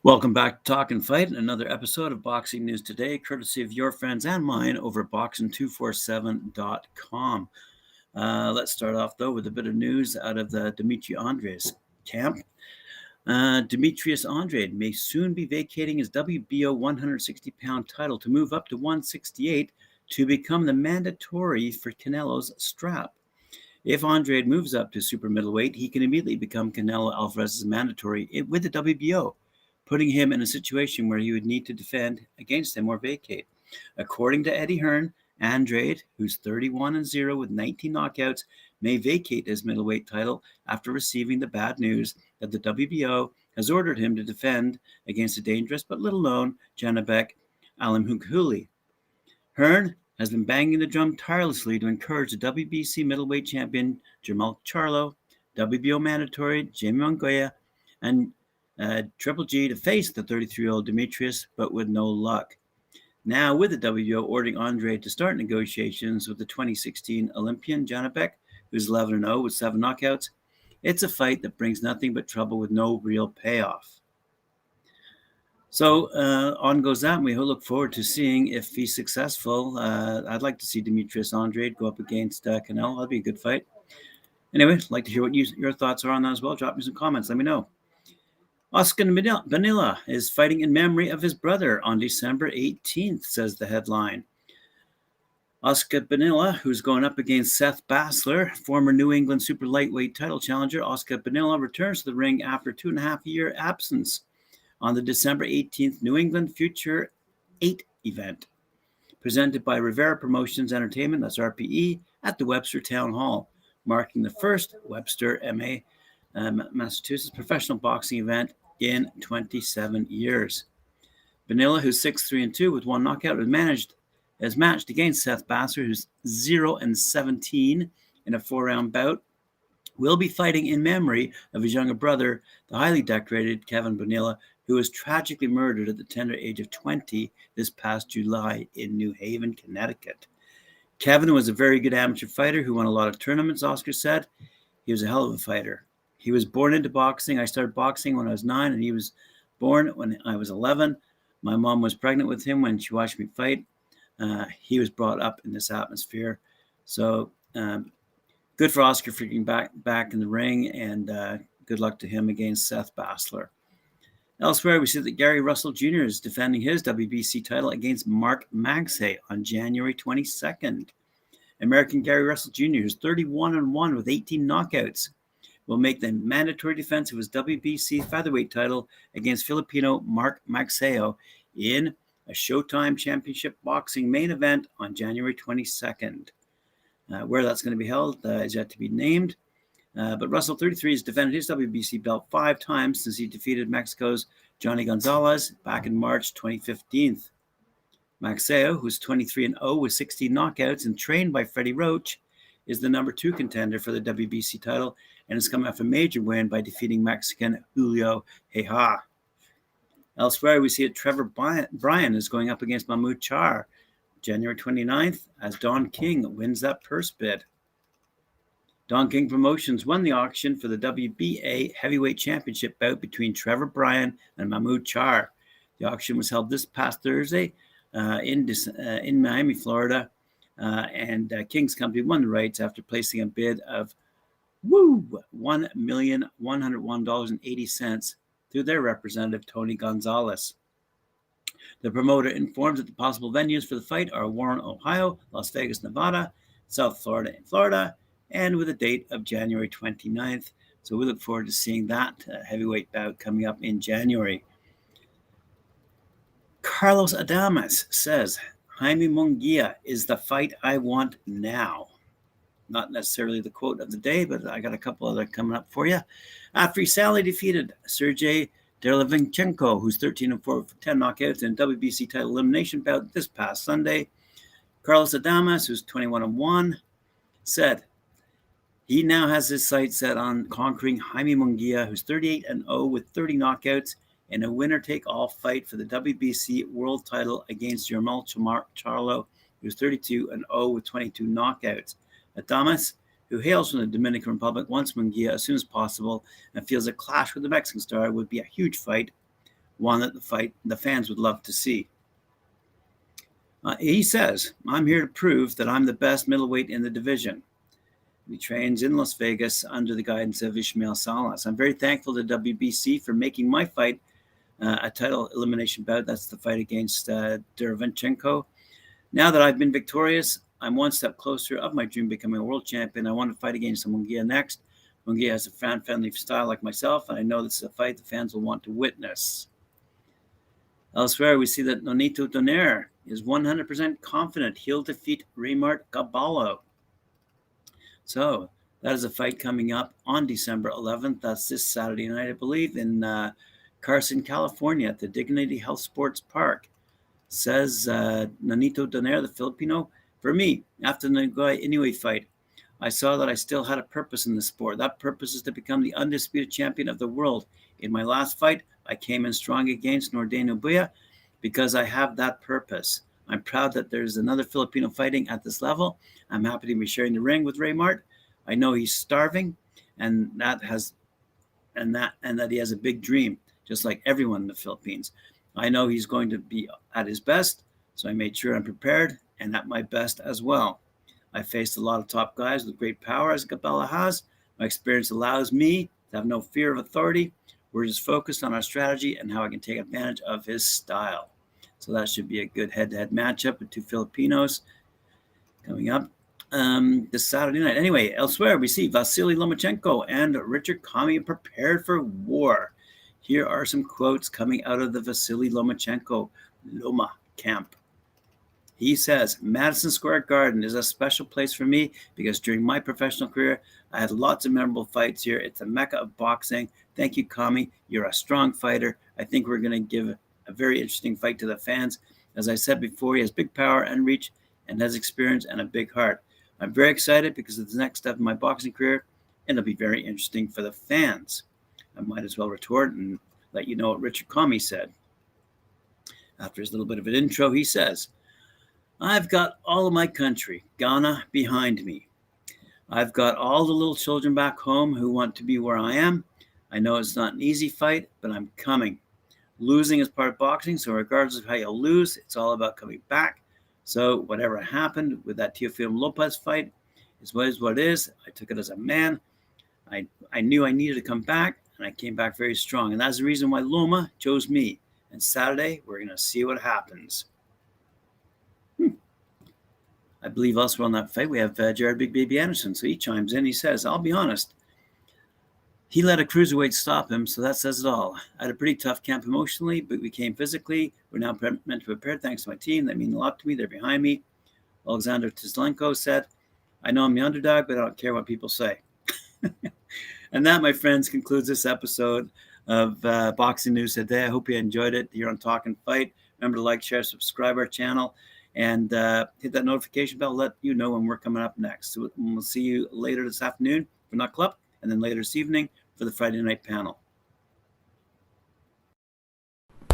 Welcome back to Talk and Fight, another episode of Boxing News Today, courtesy of your friends and mine over at boxing247.com. Let's start off, though, with a bit of news out of the Demetrius Andrade's camp. Demetrius Andrade may soon be vacating his WBO 160-pound title to move up to 168 to become the mandatory for Canelo's strap. If Andrade moves up to super middleweight, he can immediately become Canelo Alvarez's mandatory with the WBO, putting him in a situation where he would need to defend against him or vacate. According to Eddie Hearn, Andrade, who's 31-0 with 19 knockouts, may vacate his middleweight title after receiving the bad news that the WBO has ordered him to defend against a dangerous but little-known Janabek Alimkhauli. Hearn has been banging the drum tirelessly to encourage the WBC middleweight champion Jermall Charlo, WBO mandatory Jamie Mongoya, and Triple G to face the 33-year-old Demetrius, but with no luck. Now, with the WBO ordering Andrade to start negotiations with the 2016 Olympian Janabek, who's 11-0 with 7 knockouts, it's a fight that brings nothing but trouble with no real payoff. So on goes that, and we look forward to seeing if he's successful. I'd like to see Demetrius Andrade go up against Canelo. That'd be a good fight. Anyway, I'd like to hear what your thoughts are on that as well. Drop me some comments. Let me know. Oscar Bonilla is fighting in memory of his brother on December 18th, says the headline. Oscar Bonilla, who's going up against Seth Bassler, former New England super lightweight title challenger, Oscar Bonilla returns to the ring after a 2.5-year absence on the December 18th New England Future 8 event, presented by Rivera Promotions Entertainment, that's RPE, at the Webster Town Hall, marking the first Webster, MA, Massachusetts professional boxing event in 27 years. Bonilla, who's 6-3-2 with 1 knockout, has matched against Seth Bassler, who's 0-17 in a 4-round bout, will be fighting in memory of his younger brother, the highly decorated Kevin Bonilla, who was tragically murdered at the tender age of 20 this past July in New Haven, Connecticut. Kevin was a very good amateur fighter who won a lot of tournaments, Oscar said. He was a hell of a fighter. He was born into boxing. I started boxing when I was 9, and he was born when I was 11. My mom was pregnant with him when she watched me fight. He was brought up in this atmosphere. So good for Oscar for getting back in the ring, and good luck to him against Seth Bassler. Elsewhere, we see that Gary Russell Jr. is defending his WBC title against Mark Magsayo on January 22nd. American Gary Russell Jr., who's 31-1 with 18 knockouts, will make the mandatory defense of his WBC featherweight title against Filipino Mark Magsayo in a Showtime Championship Boxing main event on January 22nd. Where that's going to be held is yet to be named. But Russell, 33, has defended his WBC belt 5 times since he defeated Mexico's Johnny Gonzalez back in March 2015. Magsayo, who's 23-0 with 16 knockouts and trained by Freddie Roach, is the number 2 contender for the WBC title and has come off a major win by defeating Mexican Julio Heja. Elsewhere, we see that Trevor Bryan is going up against Mahmoud Char January 29th as Don King wins that purse bid. Don King Promotions won the auction for the WBA Heavyweight Championship bout between Trevor Bryan and Mahmoud Char. The auction was held this past Thursday in Miami, Florida, and King's company won the rights after placing a bid of $1,101.80 through their representative, Tony Gonzalez. The promoter informs that the possible venues for the fight are Warren, Ohio, Las Vegas, Nevada, South Florida, and Florida, and with a date of January 29th. So we look forward to seeing that heavyweight bout coming up in January. Carlos Adames says, Jaime Munguia is the fight I want now. Not necessarily the quote of the day, but I got a couple other coming up for you. After he soundly defeated Sergey Derevyanchenko, who's 13-4 with 10 knockouts in a WBC title elimination bout this past Sunday, Carlos Adames, who's 21-1, said he now has his sights set on conquering Jaime Munguia, who's 38-0 with 30 knockouts in a winner-take-all fight for the WBC world title against Jermall Charlo, who's 32-0 with 22 knockouts. Adames, who hails from the Dominican Republic, wants Munguia as soon as possible and feels a clash with the Mexican star would be a huge fight, one that the fans would love to see. He says, I'm here to prove that I'm the best middleweight in the division. He trains in Las Vegas under the guidance of Ishmael Salas. I'm very thankful to WBC for making my fight a title elimination bout. That's the fight against Derevchenko. Now that I've been victorious, I'm one step closer of my dream becoming a world champion. I want to fight against Munguia next. Munguia has a fan-friendly style like myself, and I know this is a fight the fans will want to witness. Elsewhere, we see that Nonito Donaire is 100% confident he'll defeat Raymart Gaballo. So that is a fight coming up on December 11th. That's this Saturday night, I believe, in Carson, California at the Dignity Health Sports Park. Says Nonito Donaire, the Filipino, for me, after the Inoue fight, I saw that I still had a purpose in the sport. That purpose is to become the undisputed champion of the world. In my last fight, I came in strong against Nordano Buya because I have that purpose. I'm proud that there's another Filipino fighting at this level. I'm happy to be sharing the ring with Raymart. I know he's starving, and that he has a big dream, just like everyone in the Philippines. I know he's going to be at his best, so I made sure I'm prepared and at my best as well. I faced a lot of top guys with great power, as Gaballo has. My experience allows me to have no fear of authority. We're just focused on our strategy and how I can take advantage of his style. So that should be a good head-to-head matchup with two Filipinos coming up this Saturday night. Anyway, elsewhere, we see Vasily Lomachenko and Richard Comey prepared for war. Here are some quotes coming out of the Vasily Lomachenko Loma camp. He says, Madison Square Garden is a special place for me because during my professional career, I had lots of memorable fights here. It's a mecca of boxing. Thank you, Kami. You're a strong fighter. I think we're going to give a very interesting fight to the fans. As I said before, he has big power and reach and has experience and a big heart. I'm very excited because it's the next step in my boxing career, and it'll be very interesting for the fans. I might as well retort and let you know what Richard Comey said. After his little bit of an intro, he says, I've got all of my country, Ghana, behind me. I've got all the little children back home who want to be where I am. I know it's not an easy fight, but I'm coming. Losing is part of boxing, so regardless of how you lose, it's all about coming back. So whatever happened with that Teofimo Lopez fight is what it is. I took it as a man. I knew I needed to come back, and I came back very strong. And that's the reason why Loma chose me. And Saturday, we're going to see what happens. I believe elsewhere on that fight, we have Jared Big Baby Anderson. So he chimes in. He says, I'll be honest. He let a cruiserweight stop him, so that says it all. I had a pretty tough camp emotionally, but we came physically. We're now meant to prepare thanks to my team. They mean a lot to me. They're behind me. Alexander Tislenko said, I know I'm the underdog, but I don't care what people say. And that, my friends, concludes this episode of Boxing News Today. I hope you enjoyed it here on Talkin' Fight. Remember to like, share, subscribe our channel, and hit that notification bell. Let you know when we're coming up next. So we'll see you later this afternoon for Knuckle Up, and then later this evening for the Friday night panel.